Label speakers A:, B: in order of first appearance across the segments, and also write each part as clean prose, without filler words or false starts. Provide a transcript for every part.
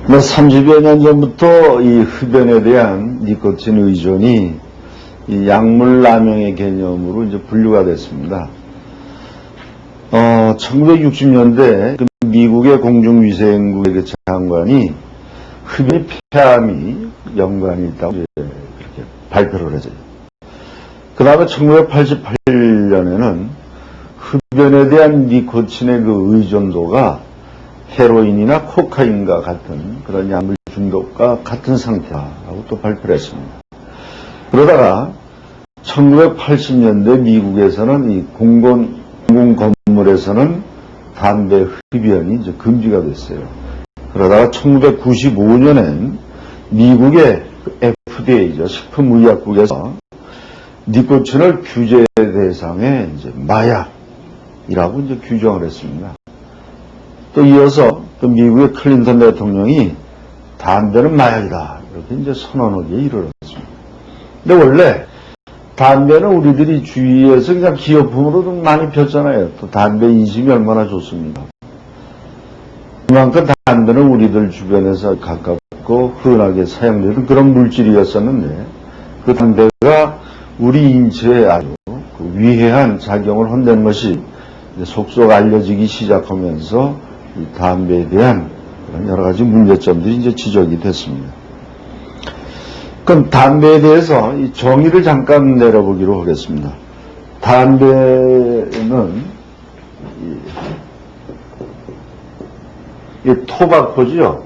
A: 30여 년 전부터 이 흡연에 대한 니코틴 의존이 이 약물 남용의 개념으로 이제 분류가 됐습니다. 1960년대 그 미국의 공중위생국의 장관이 흡연이 폐암이 연관이 있다고 이렇게 발표를 했어요. 그 다음에 1988년에는 흡연에 대한 니코틴의 그 의존도가 헤로인이나 코카인과 같은 그런 약물 중독과 같은 상태라고 또 발표를 했습니다. 그러다가 1980년대 미국에서는 이 공공 건물에서는 담배 흡연이 이제 금지가 됐어요. 그러다가 1995년엔 미국의 FDA죠. 식품의약국에서 니코틴을 규제 대상의 이제 마약이라고 이제 규정을 했습니다. 또 이어서 또 미국의 클린턴 대통령이 담배는 마약이다 이렇게 이제 선언하기에 이르렀습니다. 근데 원래 담배는 우리들이 주위에서 그냥 기업품으로도 많이 폈잖아요. 또 담배 인심이 얼마나 좋습니까? 그만큼 담배는 우리들 주변에서 가깝고 흔하게 사용되는 그런 물질이었었는데 그 담배가 우리 인체에 아주 그 위해한 작용을 한다는 것이 속속 알려지기 시작하면서 이 담배에 대한 그런 여러 가지 문제점들이 이제 지적이 됐습니다. 그럼 담배에 대해서 이 정의를 잠깐 내려보기로 하겠습니다. 담배는 이 토바코죠.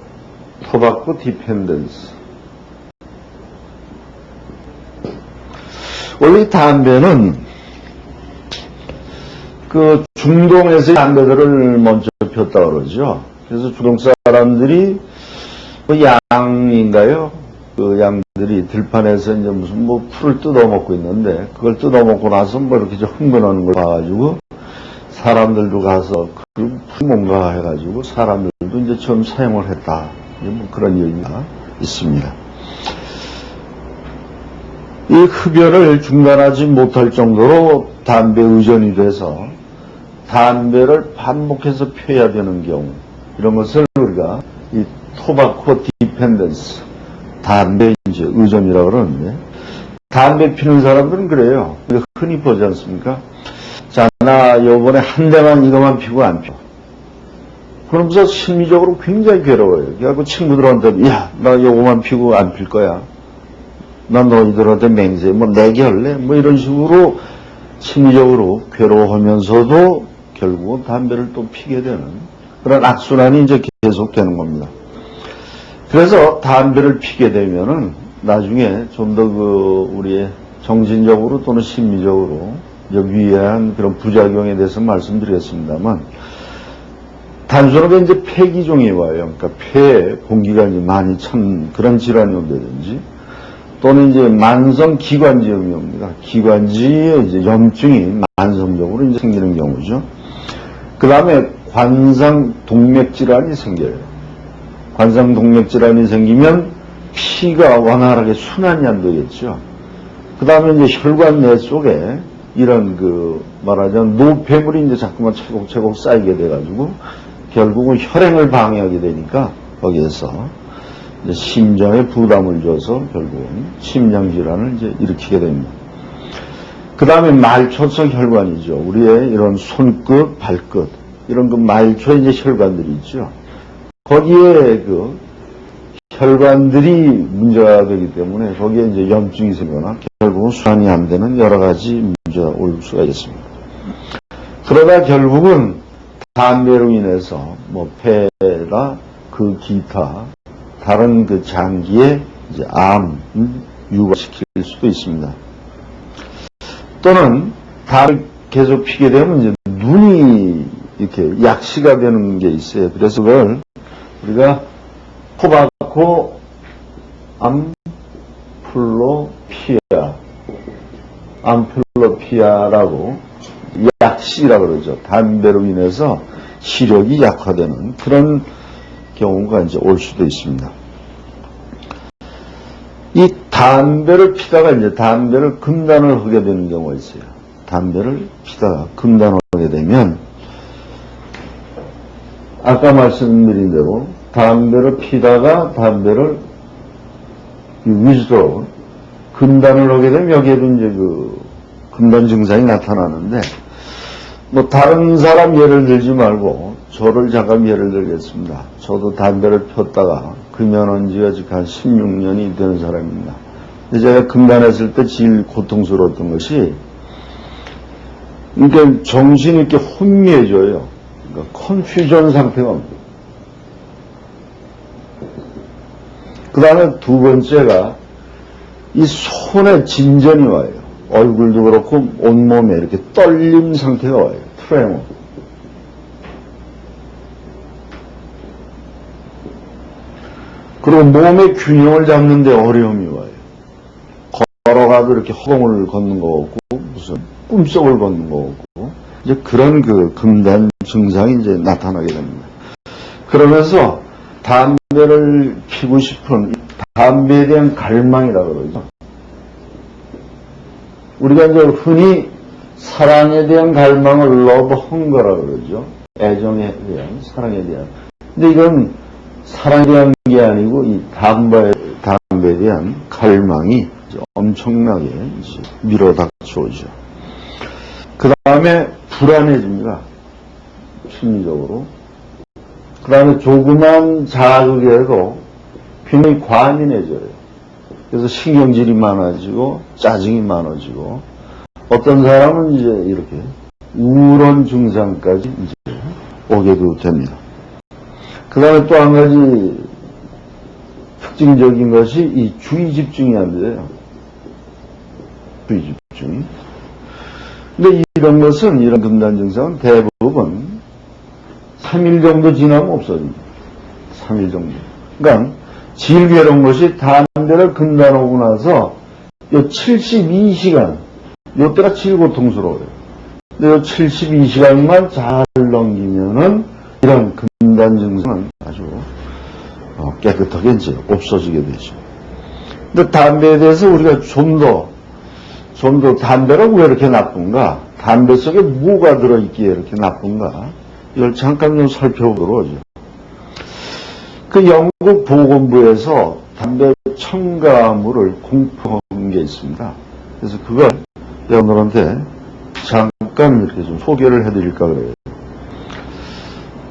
A: 토바코 디펜던스. 원래 이 담배는 그 중동에서의 담배들을 먼저 폈다 그러죠. 그래서 중동 사람들이 그 양인가요? 그 양들이 들판에서 이제 무슨 뭐 풀을 뜯어먹고 있는데 그걸 뜯어먹고 나서 뭐 이렇게 흥분하는 걸 봐가지고 사람들도 가서 그 뭔가 해가지고 사람들도 이제 처음 사용을 했다. 뭐 그런 얘기가 있습니다. 이 흡연을 중단하지 못할 정도로 담배 의존이 돼서 담배를 반복해서 펴야 되는 경우 이런 것을 우리가 이 토바코 디펜던스 담배 이제 의존이라고 그러는데 담배 피는 사람들은 그래요. 흔히 보지 않습니까? 자, 나 요번에 한 대만 이거만 피고 안 펴. 그러면서 심리적으로 굉장히 괴로워요. 그래갖고 친구들한테 야, 나 요거만 피고 안 필 거야. 난 너희들한테 맹세, 뭐 내게 할래? 뭐 이런 식으로 심리적으로 괴로워하면서도 결국은 담배를 또 피게 되는 그런 악순환이 이제 계속되는 겁니다. 그래서 담배를 피게 되면은 나중에 좀 더 그 우리의 정신적으로 또는 심리적으로 위해한 그런 부작용에 대해서 말씀드리겠습니다만 단순하게 이제 폐기종이 와요. 그러니까 폐에 공기가 이제 많이 찬 그런 질환이 온다든지 또는 이제 만성 기관지염이 옵니다. 기관지에 이제 염증이 만성적으로 이제 생기는 경우죠. 그 다음에 관상동맥질환이 생겨요. 관상동맥질환이 생기면 피가 원활하게 순환이 안 되겠죠. 그 다음에 이제 혈관 내 속에 이런 그 말하자면 노폐물이 이제 자꾸만 차곡차곡 쌓이게 돼가지고 결국은 혈행을 방해하게 되니까 거기에서 이제 심장에 부담을 줘서 결국은 심장질환을 이제 일으키게 됩니다. 그 다음에 말초성 혈관이죠. 우리의 이런 손끝, 발끝 이런 그 말초 이제 혈관들이 있죠. 거기에 그 혈관들이 문제가 되기 때문에 거기에 이제 염증이 생거나 결국은 순환이 안 되는 여러 가지 문제가 올 수가 있습니다. 그러다 결국은 담배로 인해서 뭐 폐나 그 기타 다른 그 장기에 이제 암 유발시킬 수도 있습니다. 또는 담배를 계속 피게 되면 이제 눈이 이렇게 약시가 되는 게 있어요. 그래서 그걸 우리가 토바코 암플로피아라고 약시라고 그러죠. 담배로 인해서 시력이 약화되는 그런 경우가 이제 올 수도 있습니다. 이 담배를 피다가 이제 담배를 금단을 하게 되는 경우가 있어요. 담배를 피다가 금단을 하게 되면 아까 말씀드린 대로 담배를 피다가 담배를 위주로 금단을 하게 되면 여기에도 이제 그 금단 증상이 나타나는데, 뭐 다른 사람 예를 들지 말고 저를 잠깐 예를 들겠습니다. 저도 담배를 폈다가 금연한 지가 지금 한 16년이 되는 사람입니다. 근데 제가 금단했을 때 제일 고통스러웠던 것이, 그러니까 정신이 이렇게 혼미해져요. 그러니까 컨퓨전 상태가 옵니다. 그 다음에 두 번째가 이 손에 진전이 와요. 얼굴도 그렇고 온몸에 이렇게 떨림 상태가 와요. 트레모. 그리고 몸의 균형을 잡는 데 어려움이 와요. 걸어가도 이렇게 허공을 걷는 거 같고 무슨 꿈속을 걷는 거 같고, 이제 그런 그 금단 증상이 이제 나타나게 됩니다. 그러면서 담배를 피고 싶은 담배에 대한 갈망이라고 그러죠. 우리가 이제 흔히 사랑에 대한 갈망을 love hunger라고 그러죠. 애정에 대한, 사랑에 대한. 근데 이건 사랑에 대한 게 아니고 이 담배에 대한 갈망이 엄청나게 이제 밀어닥쳐오죠. 그 다음에 불안해집니다. 심리적으로. 그 다음에 조그만 자극에도 굉장히 과민해져요. 그래서 신경질이 많아지고 짜증이 많아지고, 어떤 사람은 이제 이렇게 우울한 증상까지 이제 오게도 됩니다. 그 다음에 또 한 가지 특징적인 것이 이 주의 집중이 안 돼요. 주의 집중이. 근데 이런 것은, 이런 금단 증상은 대부분 3일 정도 지나면 없어집니다. 3일 정도. 그러니까 제일 괴로운 것이 담배를 금단하고 나서 요 72시간, 요때가 제일 고통스러워요. 근데 요 72시간만 잘 넘기면은 이런 금단 증상은 아주 깨끗하게 이제 없어지게 되죠. 근데 담배에 대해서 우리가 좀 더 담배가 왜 이렇게 나쁜가? 담배 속에 뭐가 들어있기에 이렇게 나쁜가? 이걸 잠깐 좀 살펴보도록 하죠. 그 영국 보건부에서 담배 첨가물을 공포한 게 있습니다. 그래서 그걸 여러분들한테 잠깐 이렇게 좀 소개를 해드릴까 그래요.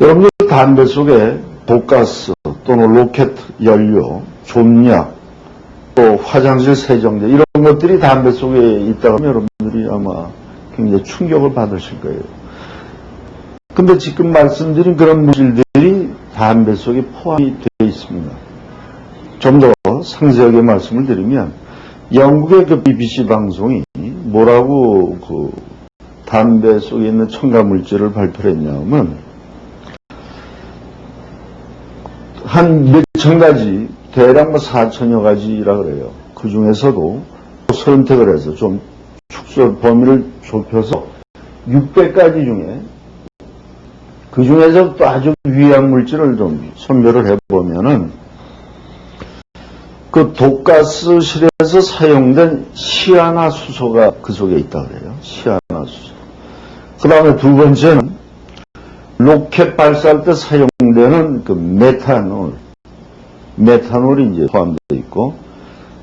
A: 여러분들 담배 속에 독가스 또는 로켓 연료, 좀약, 또 화장실 세정제 이런 것들이 담배 속에 있다고 하면 여러분들이 아마 굉장히 충격을 받으실 거예요. 근데 지금 말씀드린 그런 물질들이 담배 속에 포함이 되어 있습니다. 좀 더 상세하게 말씀을 드리면, 영국의 그 BBC 방송이 뭐라고 그 담배 속에 있는 첨가물질을 발표를 했냐면, 한 몇천 가지, 대략 4천여 가지라 그래요. 그 중에서도 선택을 해서 좀 범위를 좁혀서 600가지 중에, 그 중에서 또 아주 유해한 물질을 좀 선별을 해보면은, 그 독가스실에서 사용된 시아나수소가 그 속에 있다 그래요. 시아나수소. 그 다음에 두 번째는 로켓 발사할 때 사용되는 그 메탄올이 이제 포함되어 있고,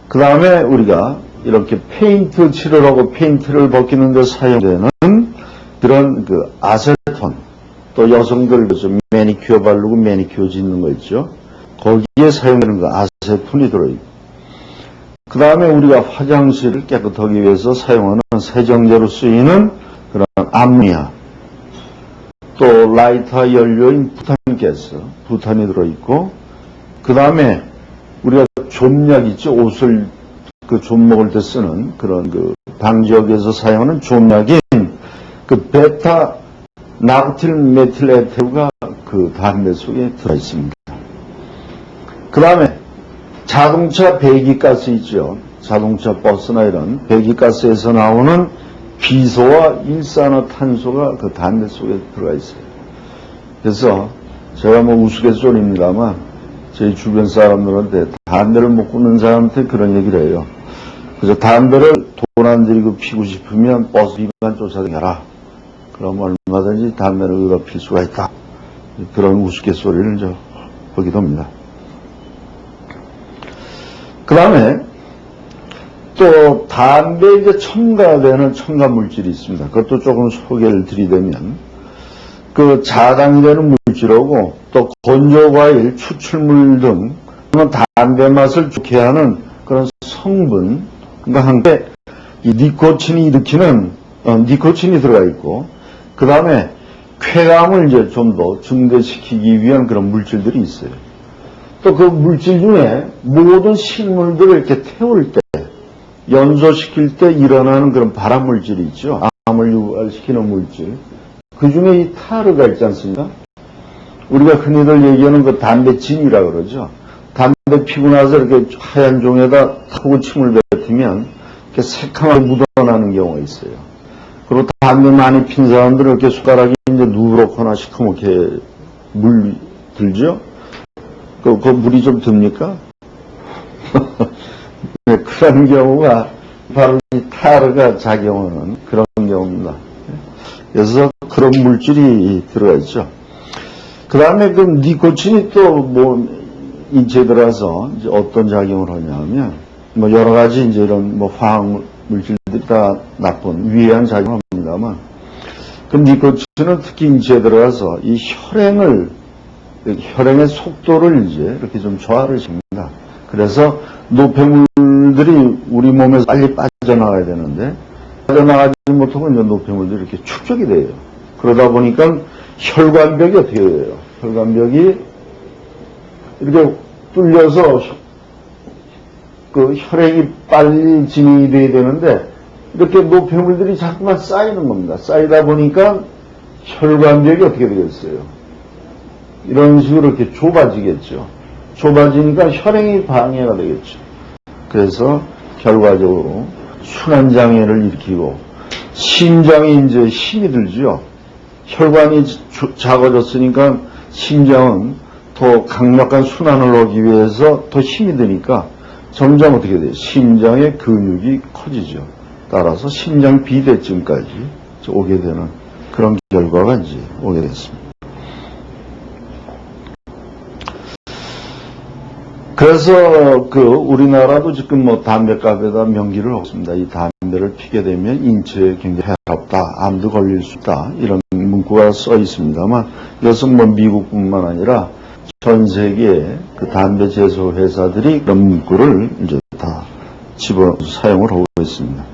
A: 그 다음에 우리가 이렇게 페인트 칠을 하고 페인트를 벗기는 데 사용되는 그런 그 아세톤, 또 여성들 좀 매니큐어 바르고 매니큐어 짓는 거 있죠. 거기에 사용되는 그 아세톤이 들어있고, 그 다음에 우리가 화장실을 깨끗하기 위해서 사용하는 세정제로 쓰이는 그런 암모니아, 또 라이터 연료인 부탄가스, 부탄이 들어있고, 그 다음에 우리가 좀약 있죠. 옷을 그 좀 먹을 때 쓰는 그런 그 방지역에서 사용하는 좀약인 그 베타 나그틸 메틸에테르가 그 담배 속에 들어있습니다. 그 다음에 자동차 배기가스 있죠. 자동차 버스나 이런 배기가스에서 나오는 비소와 일산화탄소가 그 담배 속에 들어가 있어요. 그래서 제가 뭐 우스갯소리입니다만 저희 주변 사람들한테, 담배를 못 끊는 사람한테 그런 얘기를 해요. 그래서 담배를 돈 안 들이고 피고 싶으면 버스 위반 쫓아다녀라. 그럼 얼마든지 담배를 얻어 필 수가 있다. 그런 우스갯소리를 보기도 합니다. 그 다음에 또 담배에 이제 첨가되는 첨가 물질이 있습니다. 그것도 조금 소개를 드리자면 그 자당이 되는 물질하고 또 건조과일, 추출물 등 담배 맛을 좋게 하는 그런 성분과 함께 이 니코틴이 일으키는 니코틴이 들어가 있고 그 다음에 쾌감을 이제 좀 더 증대시키기 위한 그런 물질들이 있어요. 또 그 물질 중에 모든 식물들을 이렇게 태울 때 연소시킬 때 일어나는 그런 발암 물질이 있죠. 암을 유발시키는 물질. 그 중에 이 타르가 있지 않습니까? 우리가 흔히들 얘기하는 그 담배진이라 그러죠. 담배 피고 나서 이렇게 하얀 종에다 타고 침을 뱉으면 이렇게 새카맣게 묻어나는 경우가 있어요. 그리고 담배 많이 핀 사람들은 이렇게 손가락이 이제 누렇거나 시커멓게 물 들죠? 그 물이 좀 듭니까? 네, 그런 경우가 바로 이 타르가 작용하는 그런 경우입니다. 그래서 그런 물질이 들어가 있죠. 그 다음에 그 니코틴이 또 뭐 인체에 들어가서 이제 어떤 작용을 하냐면 뭐 여러 가지 이제 이런 뭐 화학 물질들이 다 나쁜 위해한 작용을 합니다만 그 니코틴은 특히 인체에 들어가서 이 혈행의 속도를 이제 이렇게 좀 저하를 시킵니다. 그래서 노폐물들이 우리 몸에서 빨리 빠져나가야 되는데 빠져나가지 못하면 이제 노폐물들이 이렇게 축적이 돼요. 그러다 보니까 혈관벽이 어떻게 돼요? 혈관벽이 이렇게 뚫려서 그 혈액이 빨리 진행이 돼야 되는데 이렇게 노폐물들이 자꾸만 쌓이는 겁니다. 쌓이다 보니까 혈관벽이 어떻게 되겠어요? 이런 식으로 이렇게 좁아지겠죠. 좁아지니까 혈행이 방해가 되겠죠. 그래서 결과적으로 순환장애를 일으키고 심장이 이제 힘이 들죠. 혈관이 작아졌으니까 심장은 더 강력한 순환을 하기 위해서 더 힘이 드니까 점점 어떻게 돼요? 심장의 근육이 커지죠. 따라서 심장 비대증까지 오게 되는 그런 결과가 이제 오게 됐습니다. 그래서 우리나라도 지금 뭐 담배값에다 명기를 얻습니다. 이 담배를 피게 되면 인체에 굉장히 해롭다, 암도 걸릴 수 있다 이런 문구가 써 있습니다만 이것은 뭐 미국뿐만 아니라 전 세계의 그 담배 제조 회사들이 그런 문구를 이제 다 집어 사용을 하고 있습니다.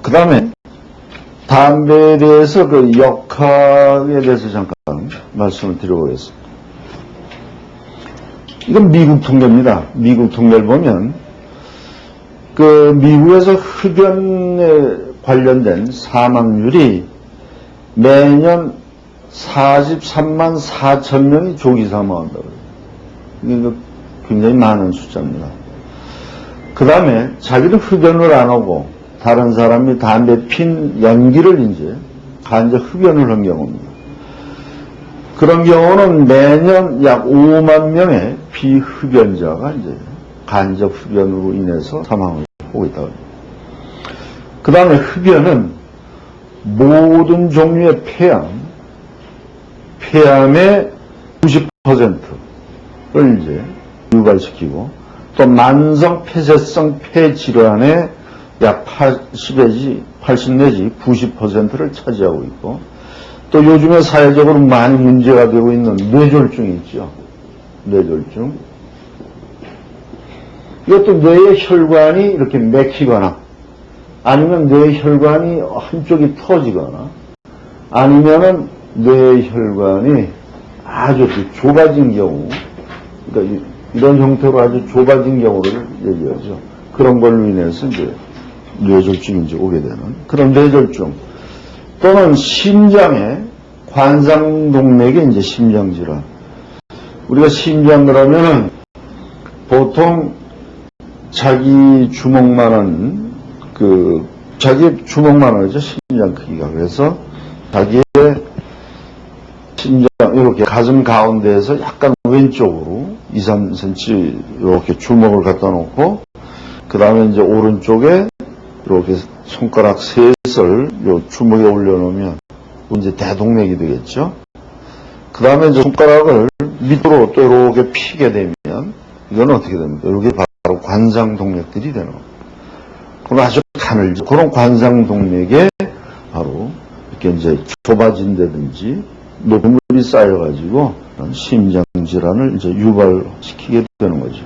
A: 그 다음에 담배에 대해서 그 역학에 대해서 잠깐 말씀을 드려보겠습니다. 이건 미국 통계입니다. 미국 통계를 보면 그 미국에서 흡연에 관련된 사망률이 매년 43만 4천 명이 조기 사망한다고 해요. 이게 굉장히 많은 숫자입니다. 그 다음에 자기도 흡연을 안 하고 다른 사람이 담배 핀 연기를 이제 간접 흡연을 한 경우입니다. 그런 경우는 매년 약 5만 명의 비흡연자가 이제 간접 흡연으로 인해서 사망을 하고 있다고 합니다. 그 다음에 흡연은 모든 종류의 폐암의 90%를 이제 유발시키고 또 만성 폐쇄성 폐질환의 약 80 내지 90%를 차지하고 있고 또 요즘에 사회적으로 많이 문제가 되고 있는 뇌졸중이 있죠. 뇌졸중. 이것도 뇌의 혈관이 이렇게 막히거나 아니면 뇌의 혈관이 한쪽이 터지거나 아니면은 뇌의 혈관이 아주 좁아진 경우, 그러니까 이런 형태로 아주 좁아진 경우를 얘기하죠. 그런 걸로 인해서 이제 뇌졸중이 이제 오게 되는 그런 뇌졸중. 또는 심장의 관상동맥의 이제 심장질환. 우리가 심장 그러면은 보통 자기 주먹만한 자기 주먹만한 거죠. 심장 크기가. 그래서 자기의 심장 이렇게 가슴 가운데에서 약간 왼쪽으로 2, 3cm 이렇게 주먹을 갖다 놓고 그 다음에 이제 오른쪽에 이렇게 손가락 셋을 요 주먹에 올려놓으면 이제 대동맥이 되겠죠. 그 다음에 이제 손가락을 밑으로 또 이렇게 피게 되면, 이건 어떻게 됩니까? 이게 바로 관상동맥들이 되는 겁니다. 그건 아주 가늘죠. 그런 관상동맥에 바로 이렇게 이제 좁아진다든지 노폐물이 쌓여가지고 심장질환을 이제 유발시키게 되는 거죠.